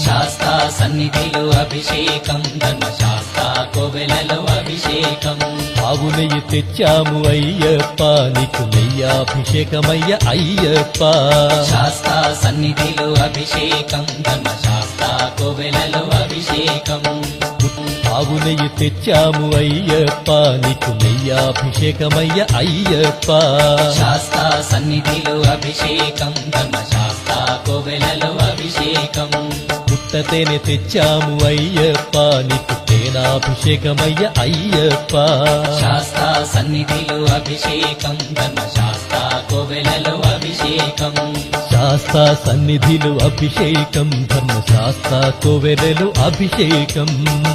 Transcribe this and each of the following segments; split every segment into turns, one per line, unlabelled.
శాస్తా సన్నిధిలో అభిషేకం ధర్మశాస్త్ర కోవెలలో అభిషేకం
ఆవు నెయ్యి తెచ్చాము అయ్యప్ప నీకు నెయ్యాభిషేకమయ్య అయ్యప్ప
శాస్తా సన్నిధిలో అభిషేకం ధర్మశాస్త్ర కోవెలలో అభిషేకం
ఆవు నెయ్యి తెచ్చాము అయ్యప్ప నీకు నెయ్యాభిషేకమయ్య అయ్యప్ప
శాస్తా సన్నిధిలో అభిషేకం ధర్మశాస్త్ర కోవెలలో అభిషేకం
పుట్టతేనె తెచ్చాము అయ్యప్ప నీకు తేనాభిషేకమయ్య అయ్యప్ప
శాస్తా సన్నిధిలో అభిషేకం ధర్మశాస్త్ర కోవెలలో అభిషేకం
శాస్తా సన్నిధిలో అభిషేకం ధర్మశాస్త్ర కోవెలలో అభిషేకం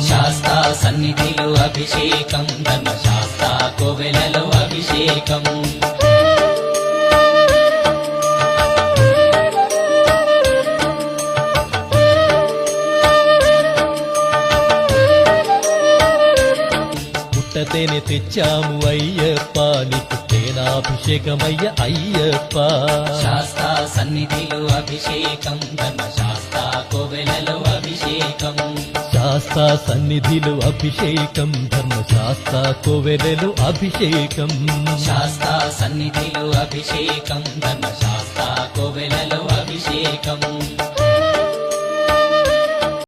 శాస్తా సన్నిధిలో అభిషేకం ధర్మశాస్త్ర కోవెలలో అభిషేకం
పుట్టతేనె తెచ్చాము అయ్యప్ప నీకు తేనాభిషేకమయ్య అయ్యప్ప
శాస్తా సన్నిధిలో అభిషేకం ధర్మశాస్త్ర కోవెలలో అభిషేకం
శాస్తా సన్నిధిలో అభిషేకం ధర్మశాస్త్ర కోవెలలో అభిషేకం
శాస్తా సన్నిధిలో అభిషేకం ధర్మశాస్త్ర కోవెలలో అభిషేకం